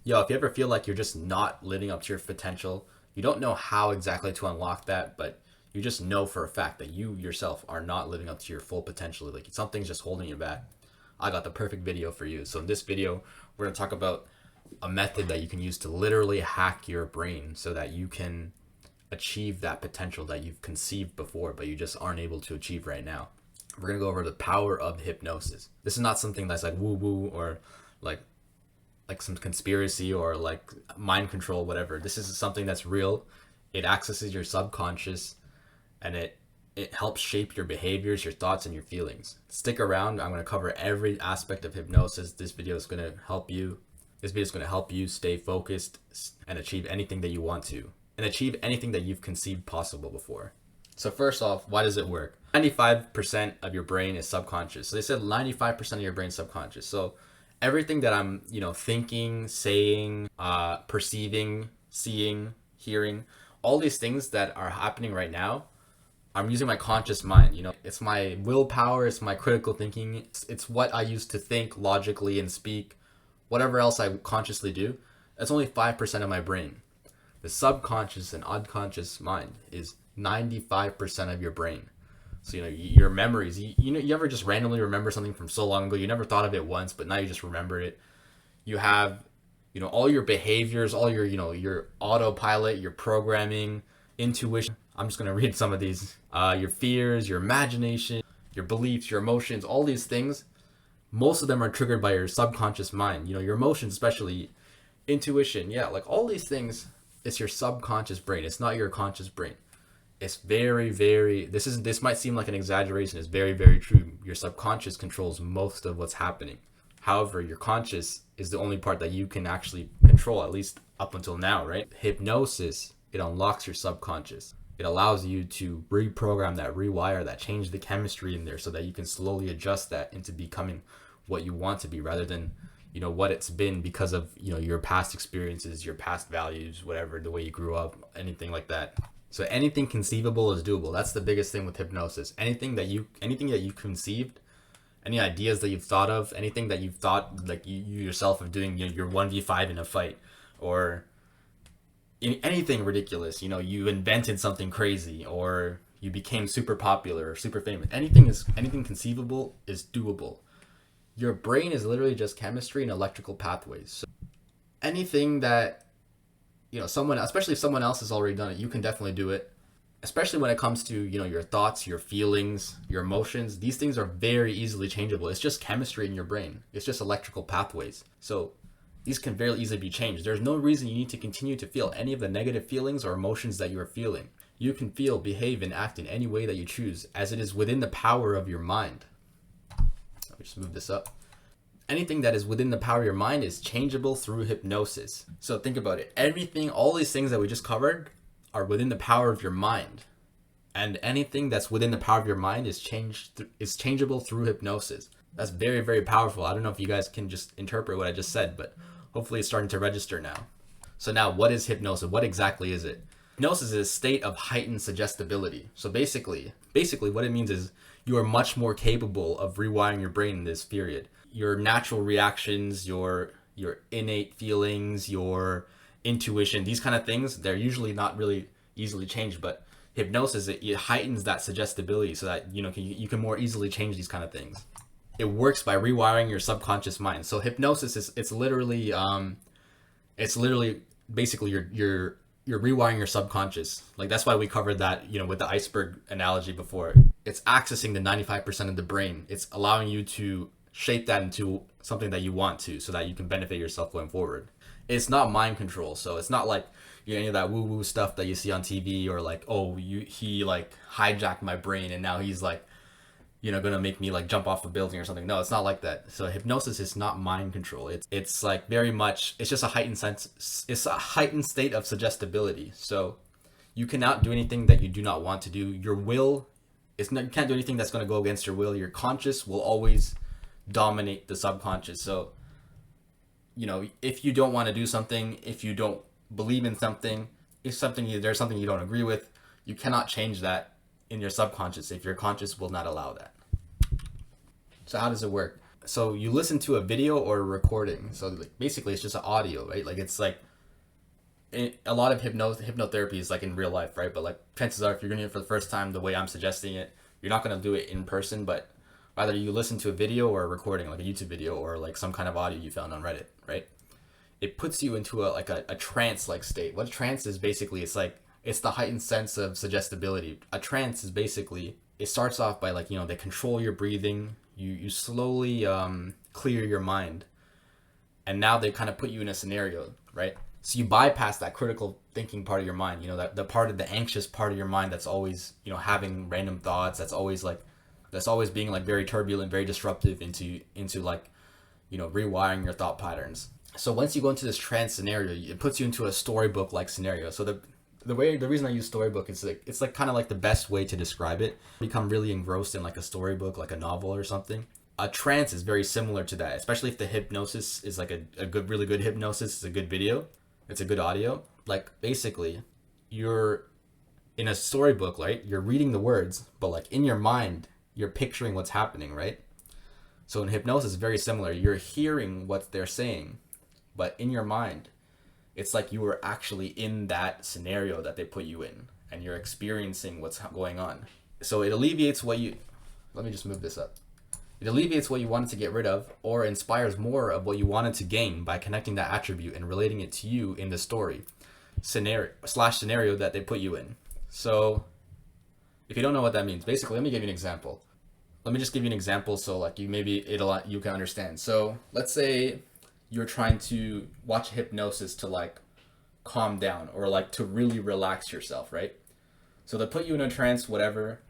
Yo, if you ever feel like you're just not living up to your potential, you don't know how exactly to unlock that, but you just know for a fact that you yourself are not living up to your full potential. Like something's just holding you back. I got the perfect video for you. So in this video, we're going to talk about a method that you can use to literally hack your brain so that you can achieve that potential that you've conceived before, but you just aren't able to achieve right now. We're going to go over the power of hypnosis. This is not something that's like woo woo or like some conspiracy or like mind control, whatever. This is something that's real. It accesses your subconscious and it helps shape your behaviors, your thoughts, and your feelings. Stick around. I'm going to cover every aspect of hypnosis. This video is going to help you. This video is going to help you stay focused and achieve anything that you want to, and achieve anything that you've conceived possible before. So first off, why does it work? 95% of your brain is subconscious. So they said 95% of your brain is subconscious. So everything that I'm, thinking, saying, perceiving, seeing, hearing, all these things that are happening right now, I'm using my conscious mind. It's my willpower, it's my critical thinking, it's what I use to think logically and speak, whatever else I consciously do. That's only 5% of my brain. The subconscious and unconscious mind is 95% of your brain. So, your memories, you ever just randomly remember something from so long ago, you never thought of it once, but now you just remember it. You have, all your behaviors, all your, your autopilot, your programming, intuition. I'm just going to read some of these. Your fears, your imagination, your beliefs, your emotions, all these things, most of them are triggered by your subconscious mind. Your emotions, especially intuition. Yeah, like all these things, it's your subconscious brain. It's not your conscious brain. It's very, very, this might seem like an exaggeration. It's very, very true. Your subconscious controls most of what's happening. However, your conscious is the only part that you can actually control, at least up until now, right? Hypnosis, it unlocks your subconscious. It allows you to reprogram that, rewire that, change the chemistry in there so that you can slowly adjust that into becoming what you want to be rather than, what it's been because of, your past experiences, your past values, whatever, the way you grew up, anything like that. So anything conceivable is doable. That's the biggest thing with hypnosis. Anything that you conceived, any ideas that you've thought of, anything that you've thought like you yourself of doing your 1v5 in a fight, or anything ridiculous, you invented something crazy, or you became super popular or super famous. Anything conceivable is doable. Your brain is literally just chemistry and electrical pathways. So anything that someone, especially if someone else has already done it, you can definitely do it. Especially when it comes to, your thoughts, your feelings, your emotions. These things are very easily changeable. It's just chemistry in your brain. It's just electrical pathways. So these can very easily be changed. There's no reason you need to continue to feel any of the negative feelings or emotions that you are feeling. You can feel, behave, and act in any way that you choose, as it is within the power of your mind. Let me just move this up. Anything that is within the power of your mind is changeable through hypnosis. So think about it. All these things that we just covered are within the power of your mind. And anything that's within the power of your mind is changeable through hypnosis. That's very, very powerful. I don't know if you guys can just interpret what I just said, but hopefully it's starting to register now. So now, what is hypnosis? What exactly is it? Hypnosis is a state of heightened suggestibility. So basically what it means is you are much more capable of rewiring your brain in this period. Your natural reactions, your innate feelings, your intuition, these kind of things, they're usually not really easily changed, but hypnosis, it heightens that suggestibility so that you can more easily change these kind of things. It works by rewiring your subconscious mind. So hypnosis is it's literally basically you're rewiring your subconscious. Like that's why we covered that, with the iceberg analogy before. It's accessing the 95% of the brain. It's allowing you to shape that into something that you want to, so that you can benefit yourself going forward. It's not mind control, so it's not like any of that woo woo stuff that you see on TV, or like, oh, he like hijacked my brain and now he's like, gonna make me like jump off a building or something. No, it's not like that. So hypnosis is not mind control. It's like very much, it's just a heightened sense. It's a heightened state of suggestibility. So you cannot do anything that you do not want to do. Your will you can't do anything that's going to go against your will. Your conscious will always dominate the subconscious. So if you don't want to do something, if you don't believe in something, if there's something you don't agree with, you cannot change that in your subconscious if your conscious will not allow that. So how does it work? So you listen to a video or a recording. So like basically it's just an audio, right? Like it's like a lot of hypnotherapy is like in real life, right? But like chances are if you're doing it for the first time the way I'm suggesting it, you're not going to do it in person, but rather you listen to a video or a recording, like a YouTube video or like some kind of audio you found on Reddit, right? It puts you into a trance like state. What a trance is basically, it's the heightened sense of suggestibility. A trance is basically, it starts off by like, they control your breathing, you slowly clear your mind, and now they kind of put you in a scenario, right? So you bypass that critical thinking part of your mind, that the part of the anxious part of your mind that's always, having random thoughts, that's always being like very turbulent, very disruptive into like, rewiring your thought patterns. So once you go into this trance scenario, it puts you into a storybook like scenario. So the reason I use storybook is like, it's like kind of like the best way to describe it. Become really engrossed in like a storybook, like a novel or something. A trance is very similar to that, especially if the hypnosis is like a good, really good hypnosis. It's a good video. It's a good audio. Like basically you're in a storybook, right? You're reading the words, but like in your mind, you're picturing what's happening, right? So in hypnosis, it's very similar. You're hearing what they're saying, but in your mind, it's like you were actually in that scenario that they put you in, and you're experiencing what's going on. So it alleviates let me just move this up. It alleviates what you wanted to get rid of, or inspires more of what you wanted to gain by connecting that attribute and relating it to you in the story scenario that they put you in. So if you don't know what that means, basically, let me give you an example. Let me just give you an example so like you can understand. So let's say you're trying to watch hypnosis to like calm down or like to really relax yourself, right? So they put you in a trance, whatever.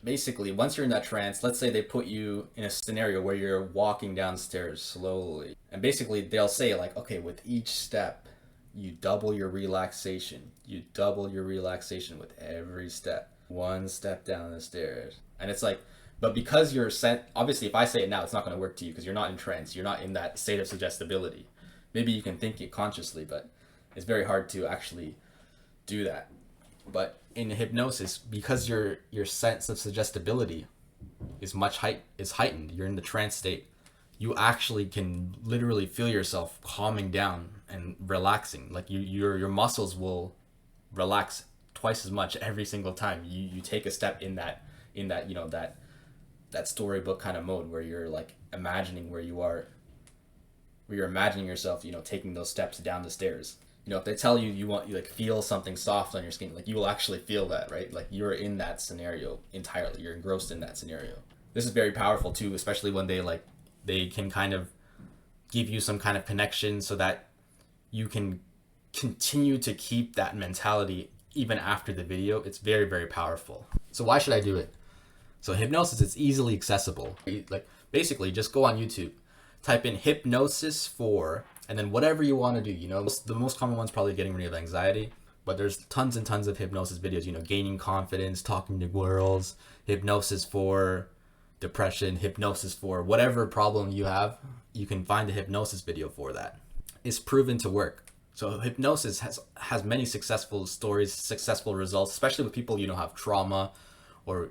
Basically, once you're in that trance, let's say they put you in a scenario where you're walking downstairs slowly. And basically they'll say like, okay, with each step, you double your relaxation. You double your relaxation with every step. One step down the stairs. And it's like, but because you're obviously if I say it now, it's not going to work to you because you're not in trance. You're not in that state of suggestibility. Maybe you can think it consciously, but it's very hard to actually do that. But in hypnosis, because your sense of suggestibility is heightened, you're in the trance state, you actually can literally feel yourself calming down and relaxing. Like your muscles will relax twice as much every single time you take a step in that that storybook kind of mode where you're like imagining where you're imagining yourself, taking those steps down the stairs. If they tell you you like feel something soft on your skin, like you will actually feel that, right? Like you're in that scenario entirely. You're engrossed in that scenario. This is very powerful too, especially when they can kind of give you some kind of connection so that you can continue to keep that mentality even after the video. It's very, very powerful. So why should I do it? So hypnosis, it's easily accessible. Like basically just go on YouTube, type in hypnosis for, and then whatever you want to do, the most common one's probably getting rid of anxiety, but there's tons and tons of hypnosis videos, gaining confidence, talking to girls, hypnosis for depression, hypnosis for whatever problem you have, you can find a hypnosis video for that. It's proven to work. So hypnosis has many successful stories, successful results, especially with people, have trauma or,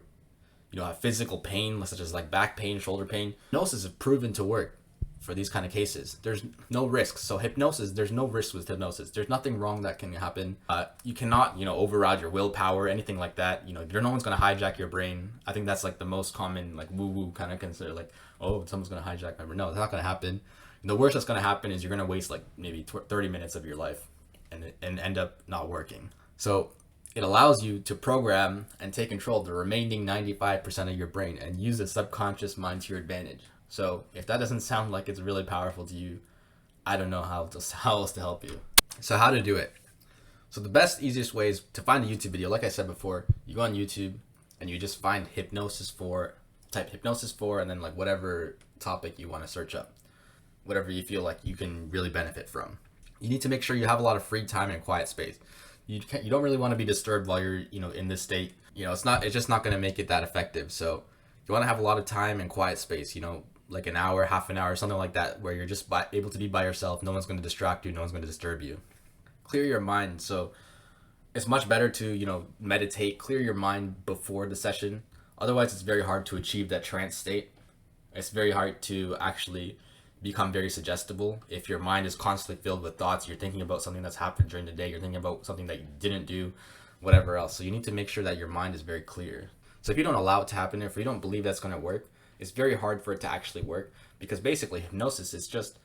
have physical pain, such as like back pain, shoulder pain. Hypnosis is proven to work for these kind of cases. There's no risks. So hypnosis, there's no risk with hypnosis. There's nothing wrong that can happen. You cannot, override your willpower, anything like that. No one's going to hijack your brain. I think that's like the most common, like woo-woo kind of consider, like, oh, someone's going to hijack my brain. No, it's not going to happen. The worst that's going to happen is you're going to waste like maybe 30 minutes of your life and end up not working. So it allows you to program and take control of the remaining 95% of your brain and use the subconscious mind to your advantage. So if that doesn't sound like it's really powerful to you, I don't know how else to help you. So how to do it? So the best, easiest way is to find a YouTube video. Like I said before, you go on YouTube and you just find type hypnosis for, and then like whatever topic you want to search up, whatever you feel like you can really benefit from. You need to make sure you have a lot of free time and quiet space. You don't really want to be disturbed while you're, in this state. It's just not going to make it that effective. So you want to have a lot of time and quiet space, like an hour, half an hour, something like that, where you're just able to be by yourself. No one's going to distract you. No one's going to disturb you. Clear your mind. So it's much better to, meditate, clear your mind before the session. Otherwise, it's very hard to achieve that trance state It's very hard to actually become very suggestible if your mind is constantly filled with thoughts. You're thinking about something that's happened during the day, you're thinking about something that you didn't do, whatever else. So you need to make sure that your mind is very clear. So if you don't allow it to happen, if you don't believe that's going to work, it's very hard for it to actually work, because basically hypnosis is just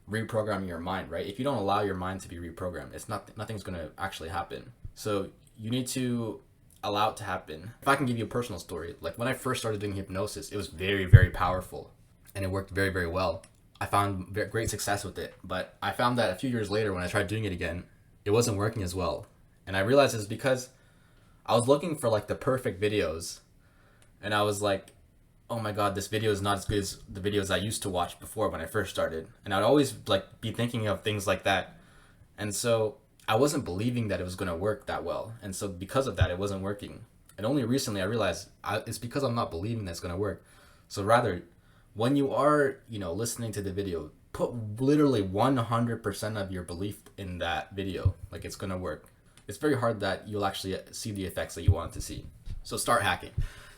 reprogramming your mind, right? If you don't allow your mind to be reprogrammed, nothing's going to actually happen. So you need to allow it to happen. If I can give you a personal story, like when I first started doing hypnosis, it was very, very powerful and it worked very, very well. I found great success with it, but I found that a few years later when I tried doing it again, it wasn't working as well. And I realized it's because I was looking for like the perfect videos, and I was like, oh my god, this video is not as good as the videos I used to watch before when I first started. And I'd always like be thinking of things like that. And so I wasn't believing that it was going to work that well. And so because of that, it wasn't working. And only recently I realized it's because I'm not believing that it's going to work. So rather, when you are, listening to the video, put literally 100% of your belief in that video, like it's going to work. It's very hard that you'll actually see the effects that you want to see. So start hacking.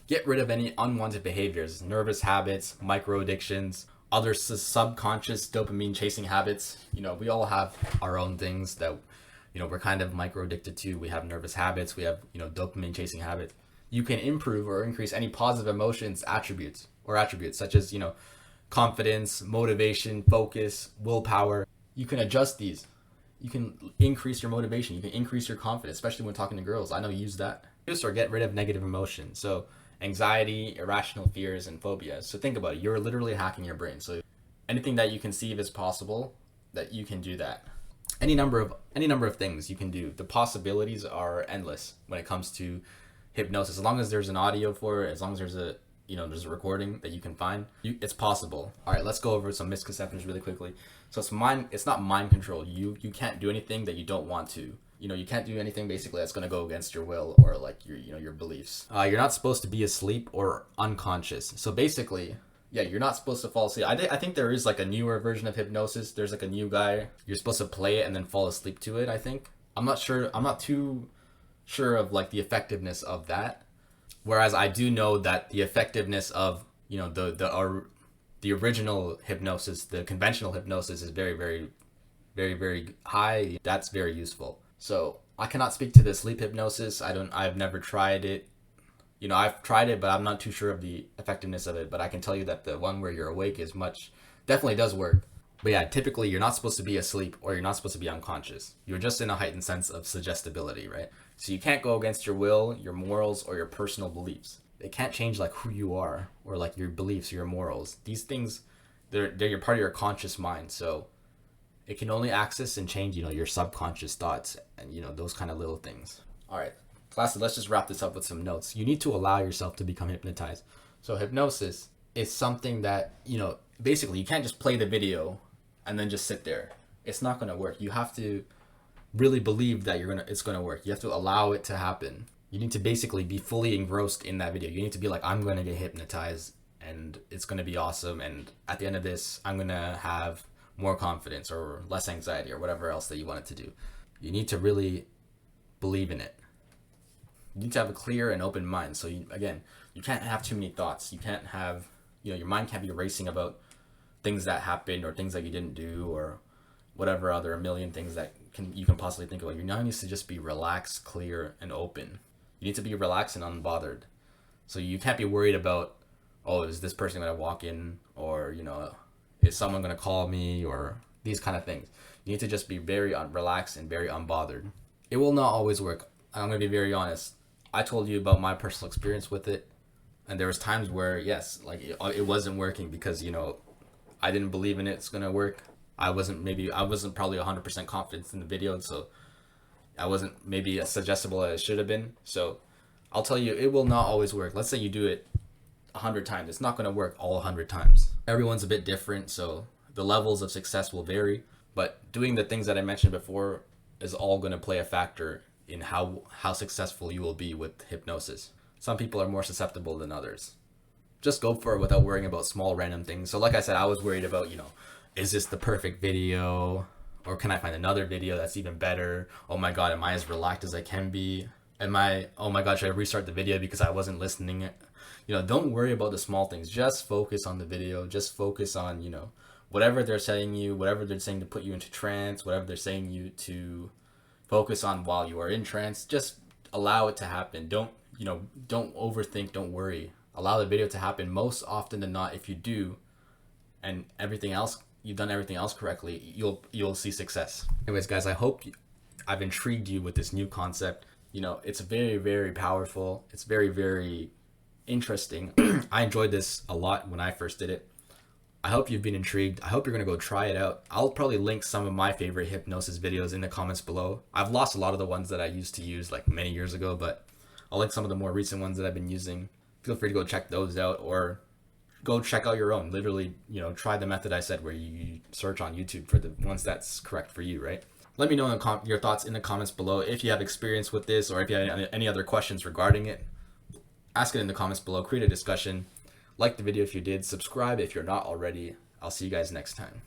Get rid of any unwanted behaviors, nervous habits, micro addictions, other subconscious dopamine chasing habits. We all have our own things that, we're kind of micro addicted to. We have nervous habits. We have, dopamine chasing habits. You can improve or increase any positive emotions, attributes such as, confidence, motivation, focus, willpower. You can adjust these. You can increase your motivation. You can increase your confidence, especially when talking to girls. I know you use that. Or get rid of negative emotions. So anxiety, irrational fears, and phobias. So think about it. You're literally hacking your brain. So anything that you conceive is possible, that you can do that. Any number of things you can do. The possibilities are endless when it comes to hypnosis. As long as there's an audio for it, as long as there's a recording that you can find, it's possible. All right, let's go over some misconceptions really quickly. So it's not mind control. You can't do anything that you don't want to. You can't do anything basically that's going to go against your will or like your beliefs. You're not supposed to be asleep or unconscious. So basically, you're not supposed to fall asleep. I think there is like a newer version of hypnosis. There's like a new guy. You're supposed to play it and then fall asleep to it, I think. I'm not sure. I'm not too sure of like the effectiveness of that. Whereas I do know that the effectiveness of, the original hypnosis, the conventional hypnosis is very, very, very, very high. That's very useful. So I cannot speak to the sleep hypnosis. I've never tried it. I've tried it, but I'm not too sure of the effectiveness of it. But I can tell you that the one where you're awake definitely does work. But yeah, typically you're not supposed to be asleep or you're not supposed to be unconscious. You're just in a heightened sense of suggestibility, right? So you can't go against your will, your morals, or your personal beliefs. It can't change like who you are or like your beliefs, your morals. These things, they're your part of your conscious mind. So it can only access and change, your subconscious thoughts and, those kind of little things. All right. Lastly, let's just wrap this up with some notes. You need to allow yourself to become hypnotized. So hypnosis is something that, basically you can't just play the video and then just sit there. It's not going to work. You have to really believe that it's going to work. You have to allow it to happen. You need to basically be fully engrossed in that video. You need to be like, I'm going to get hypnotized and it's going to be awesome. And at the end of this, I'm going to have more confidence or less anxiety or whatever else that you want it to do. You need to really believe in it. You need to have a clear and open mind. So you can't have too many thoughts. You can't have, your mind can't be racing about things that happened or things that you didn't do or whatever other a million things that you can possibly think about. Your mind needs to just be relaxed, clear, and open. You need to be relaxed and unbothered. So you can't be worried about, oh, is this person going to walk in or, is someone going to call me or these kind of things. You need to just be very relaxed and very unbothered. It will not always work. I'm going to be very honest. I told you about my personal experience with it. And there was times where, yes, like it wasn't working because, I didn't believe in it's going to work. I wasn't probably 100% confident in the video. So I wasn't maybe as suggestible as it should have been. So I'll tell you, it will not always work. Let's say you do it 100 times. It's not going to work all 100 times. Everyone's a bit different. So the levels of success will vary. But doing the things that I mentioned before is all going to play a factor in how successful you will be with hypnosis. Some people are more susceptible than others. Just go for it without worrying about small random things. So like I said, I was worried about, is this the perfect video? Or can I find another video that's even better? Oh my God, am I as relaxed as I can be? Am I, oh my god, should I restart the video because I wasn't listening? You know, don't worry about the small things. Just focus on the video. Just focus on, you know, whatever they're saying you, whatever they're saying to put you into trance, whatever they're saying you to focus on while you are in trance. Just allow it to happen. Don't, you know, don't overthink, don't worry. Allow the video to happen. Most often than not, if you do, and everything else, you've done everything else correctly, you'll see success. Anyways, guys, I hope I've intrigued you with this new concept. You know, it's very, very powerful. It's very, very interesting. I enjoyed this a lot when I first did it. I hope you've been intrigued. I hope you're going to go try it out. I'll probably link some of my favorite hypnosis videos in the comments below. I've lost a lot of the ones that I used to use like many years ago, but I'll link some of the more recent ones that I've been using. Feel free to go check those out, or go check out your own. Literally, you know, try the method I said where you search on YouTube for the ones that's correct for you, right? Let me know your thoughts in the comments below. If you have experience with this, or if you have any other questions regarding it, ask it in the comments below. Create a discussion. Like the video if you did. Subscribe if you're not already. I'll see you guys next time.